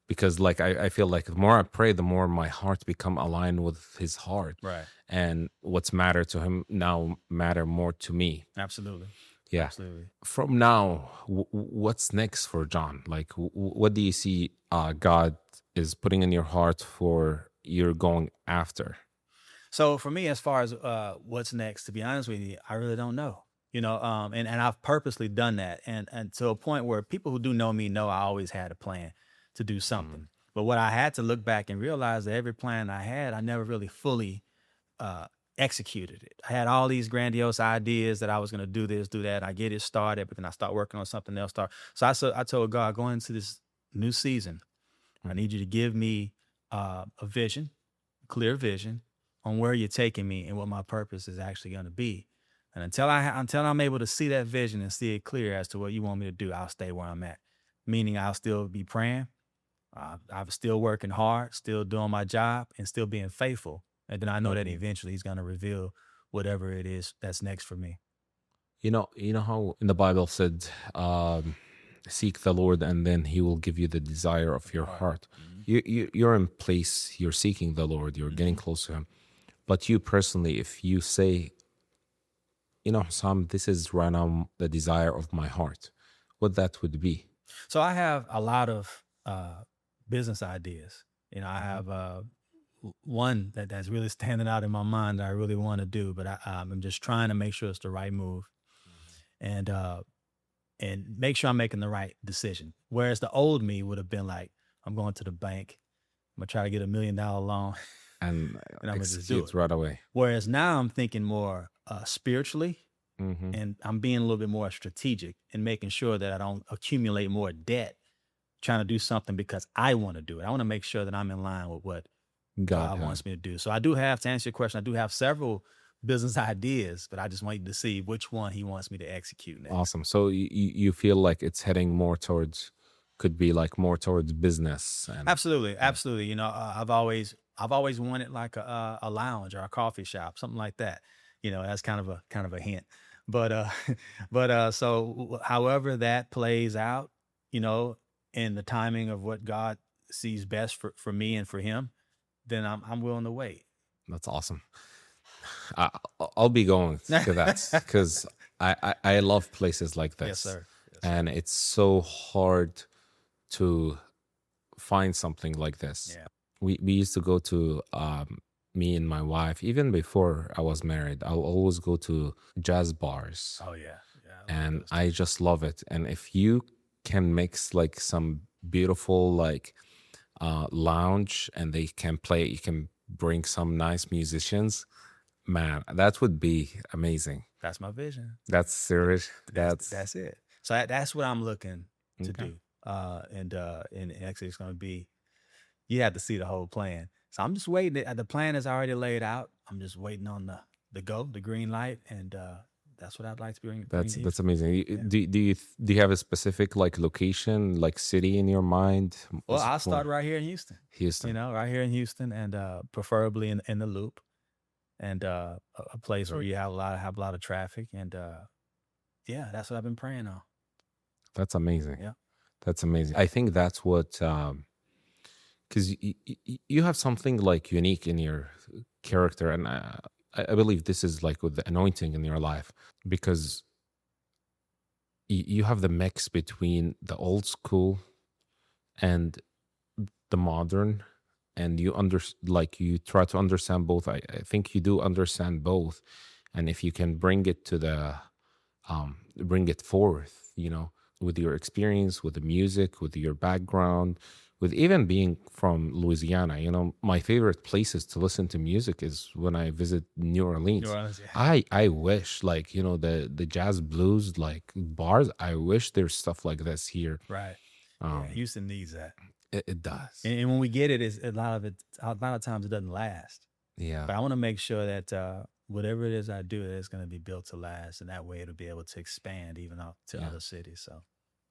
S2: because like I feel like the more I pray, the more my heart become aligned with His heart,
S1: Right.
S2: and what's matter to Him now matter more to me.
S1: Absolutely.
S2: Yeah.
S1: Absolutely.
S2: From now, what's next for John? Like, what do you see God is putting in your heart for you're going after?
S1: So for me, as far as what's next, to be honest with you, I really don't know. And I've purposely done that, and to a point where people who do know me know I always had a plan to do
S2: Mm.
S1: something. But what I had to look back and realize that every plan I had, I never really fully uh, executed it. I had all these grandiose ideas that I was going to do this, do that. I get it started, but then I start working on something else. I told God, going into this new season, I
S2: Mm.
S1: need you to give me a vision, clear vision on where you're taking me and what my purpose is actually going to be. And until I'm able to see that vision and see it clear as to what you want me to do, I'll stay where I'm at. Meaning I'll still be praying. I'm still working hard, still doing my job, and still being faithful. And then I know that
S2: Mhm.
S1: eventually He's going to reveal whatever it is that's next for me.
S2: You know how in the Bible said, "Seek the Lord, and then He will give you the desire of your
S1: All right.
S2: heart." You're in place. You're seeking the Lord. You're getting close to Him. But you personally, if you say, Sam, this is right now the desire of my heart, what that would be?
S1: So I have a lot of business ideas. I
S2: Mhm.
S1: have one that's really standing out in my mind that I really want to do, but I'm just trying to make sure it's the right move and make sure I'm making the right decision. Whereas the old me would have been like, I'm going to the bank, I'm gonna try to get $1 million loan,
S2: And
S1: and I'm gonna just do
S2: execute
S1: it.
S2: right away.
S1: Whereas now I'm thinking more spiritually,
S2: Hmm.
S1: and I'm being a little bit more strategic and making sure that I don't accumulate more debt trying to do something because I want to do it. I want to make sure that I'm in line with what
S2: God
S1: God
S2: have.
S1: wants me to do. So I do have, to answer your question, I do have several business ideas, but I just want you to see which one He wants me to execute next.
S2: Awesome. So you feel like it's heading more towards, could be like more towards business and
S1: Absolutely,
S2: yeah.
S1: absolutely. I've always wanted like a lounge or a coffee shop, something like that. That's kind of a hint. But so however that plays out, you know, in the timing of what God sees best for me and for Him, then I'm willing to wait.
S2: That's awesome. I, I'll be going to that because I love places like
S1: Yes,
S2: this,
S1: sir. Yes, sir.
S2: and it's so hard to find something like this.
S1: Yeah.
S2: We used to go to me and my wife, even before I was married, I'll always go to jazz bars,
S1: Oh yeah, yeah, I love
S2: and
S1: those
S2: I
S1: too.
S2: just love it. And if you can mix like some beautiful like lounge, and they can play, you can bring some nice musicians, man, that would be amazing.
S1: That's my vision.
S2: That's serious. That's
S1: That's it. So that's what I'm looking to
S2: okay.
S1: do. And actually, it's going to be, you have to see the whole plan. So I'm just waiting. The plan is already laid out. I'm just waiting on the green light, and that's what I'd like to bring to
S2: That's
S1: Houston.
S2: amazing.
S1: Yeah.
S2: Do you have a specific like location, like city in your mind?
S1: Well, I'll start
S2: Well,
S1: right here in Houston.
S2: Houston.
S1: Right here in Houston, and preferably in the Loop, and a place where you have a lot of traffic, and yeah, that's what I've been praying on.
S2: That's amazing.
S1: Yeah.
S2: That's amazing. I think that's what, because you have something like unique in your character, and I believe this is like with the anointing in your life, because you have the mix between the old school and the modern, and like you try to understand both. I think you do understand both, and if you can bring it to the bring it forth, with your experience, with the music, with your background, with even being from Louisiana. My favorite places to listen to music is when I visit New
S1: New
S2: Orleans.
S1: Orleans, yeah.
S2: I wish, like, the jazz blues like bars, I wish there's stuff like this here.
S1: Right. Yeah, Houston needs that.
S2: It does.
S1: And when we get it, is a lot of times it doesn't last.
S2: Yeah.
S1: But I want to make sure that whatever it is I do, it's going to be built to last, and that way it'll be able to expand even out to
S2: Yeah.
S1: other cities. So,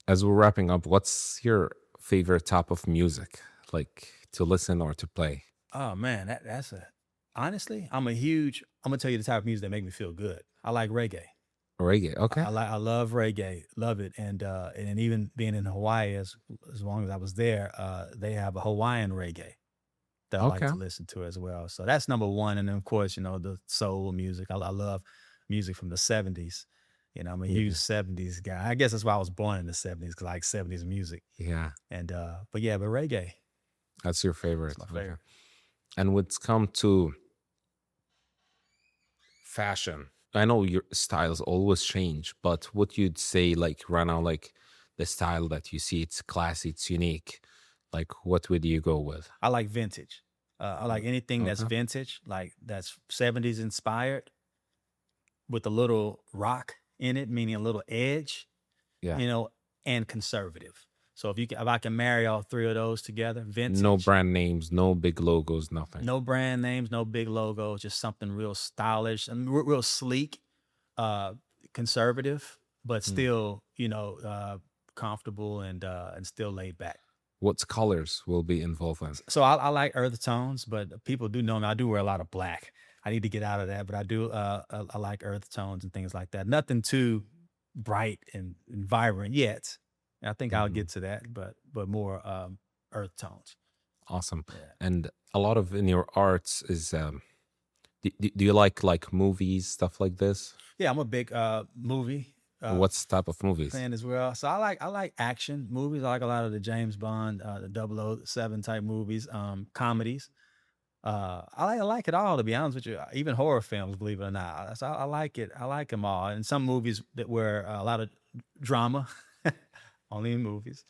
S2: As we're wrapping up, what's your favorite type of music, like to listen or to play?
S1: oh man, honestly, I'm gonna tell you the type of music that make me feel good. I like reggae.
S2: Reggae. Okay.
S1: I love reggae, love it, and even being in Hawaii, as long as I was there, they have a Hawaiian reggae that I like
S2: Okay.
S1: to listen to as well. So that's number one, and then of course, the soul music. I love music from the '70s. I'm a huge
S2: Yeah.
S1: '70s guy. I guess that's why I was born in the '70s, because I like '70s music.
S2: Yeah.
S1: And but reggae,
S2: That's your favorite.
S1: my
S2: Okay.
S1: favorite.
S2: And when it's come to fashion, I know your styles always change, but what you'd say, like right now, like the style that you see, it's classy, it's unique. Like, what would you go with?
S1: I like vintage. I like anything that's
S2: Okay.
S1: vintage, like that's '70s inspired, with a little rock in it, meaning a little edge,
S2: Yeah.
S1: and conservative. So if I can marry all three of those together, vintage,
S2: No brand names, no big logos, nothing.
S1: no brand names, no big logos, just something real stylish and real sleek, conservative, but still, comfortable and still laid back.
S2: What colors will be involved in?
S1: So I like earth tones, but people do know me. I do wear a lot of black. I need to get out of that, but I do. I like earth tones and things like that. Nothing too bright and vibrant yet. And I think I'll get to that, but more earth tones.
S2: Awesome.
S1: Yeah.
S2: And a lot of in your arts is do you like movies, stuff like this?
S1: Yeah, I'm a big movie
S2: What's type of movies?
S1: fan as well. So I like action movies. I like a lot of the James Bond, the 007 type movies, comedies. I like it all, to be honest with you. Even horror films, believe it or not. So I like it. I like them all. And some movies that were a lot of drama, only in movies,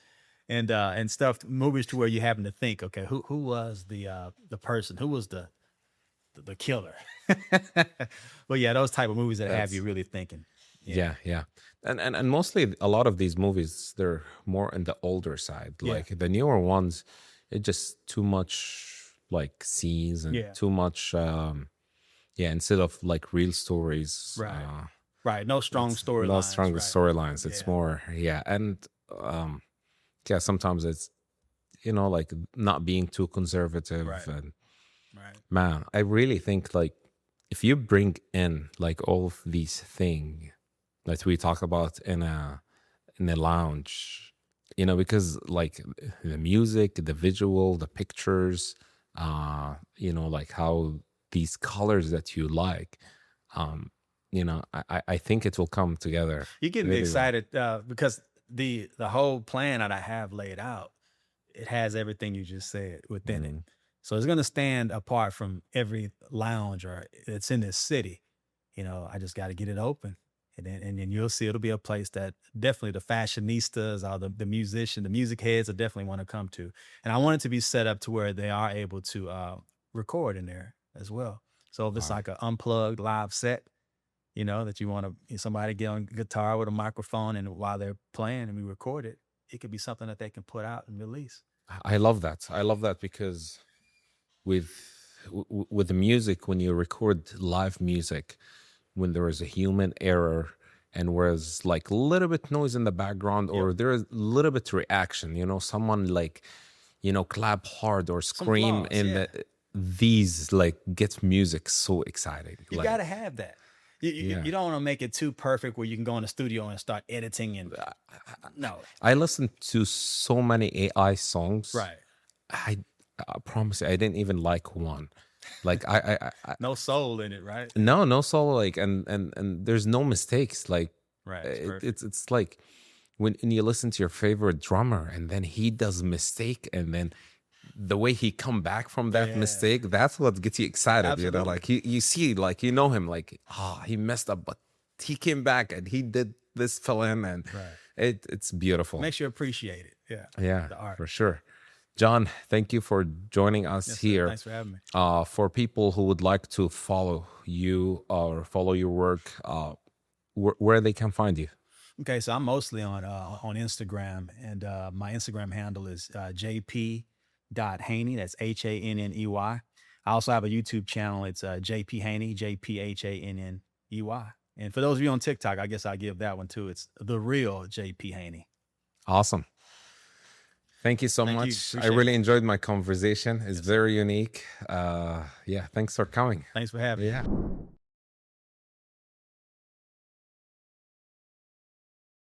S1: and stuff. Movies to where you happen to think, okay, who was the person? Who was the killer? But yeah, those type of movies that have you really thinking.
S2: Yeah. And mostly a lot of these movies, they're more in the older side.
S1: Yeah.
S2: Like the newer ones, it just too much like scenes and
S1: Yeah.
S2: too much instead of like real stories.
S1: Right. Right. No strong storylines.
S2: No strong
S1: right.
S2: storylines. It's
S1: Yeah.
S2: more and sometimes it's like not being too conservative.
S1: Right.
S2: And
S1: Right.
S2: man, I really think like if you bring in like all of these things that we talk about in a lounge, because like the music, the visual, the pictures, like how these colors that you like, I think it will come together.
S1: You get me
S2: really well.
S1: excited because the whole plan that I have laid out, it has everything you just said within it. So it's gonna stand apart from every lounge or it's in this city. You know, I just got to get it open. And then you'll see it'll be a place that definitely the fashionistas or the musician, the music heads will definitely want to come to. And I want it to be set up to where they are able to record in there as well. So if it's
S2: Wow.
S1: like an unplugged live set, you know, that you want to somebody get on guitar with a microphone and while they're playing and we record it, it could be something that they can put out and release.
S2: I love that. I love that because with with the music, when you record live music, when there is a human error and whereas like a little bit noise in the background
S1: Yep.
S2: or there is a little bit reaction, you know, someone like, you know, clap hard or
S1: Some
S2: scream
S1: flaws,
S2: in
S1: yeah.
S2: these like gets music so exciting.
S1: You
S2: Like,
S1: gotta have that. You
S2: yeah.
S1: don't want to make it too perfect where you can go in the studio and start editing and no.
S2: I listened to so many AI songs.
S1: Right.
S2: I, I promise you, I didn't even like one. Like
S1: No soul in it, right?
S2: no solo, like, and there's no mistakes. Like,
S1: Right. It's perfect.
S2: it's like when you listen to your favorite drummer and then he does a mistake and then the way he come back from that
S1: Yeah.
S2: mistake, that's what gets you excited. You know,
S1: Absolutely.
S2: like you see, like you know him, like he messed up, but he came back and he did this fill in, and
S1: Right.
S2: it's beautiful.
S1: Makes you appreciate it. Yeah.
S2: Yeah,
S1: The art.
S2: for sure. John, thank you for joining us
S1: Yes, sir.
S2: here.
S1: Thanks for having me.
S2: For people who would like to follow you or follow your work, where they can find you.
S1: Okay, so I'm mostly on Instagram, and my Instagram handle is jp.haney. That's Hanney. I also have a YouTube channel. It's JP Haney, JPHANNEY. And for those of you on TikTok, I guess I'll give that one too. It's the real JP Haney.
S2: Awesome. Thank you so
S1: Thank you.
S2: much. I
S1: Appreciate
S2: really
S1: it.
S2: enjoyed my conversation. It's
S1: Yes, sir.
S2: very unique. Yeah, thanks for coming.
S1: Thanks for having me.
S2: Yeah.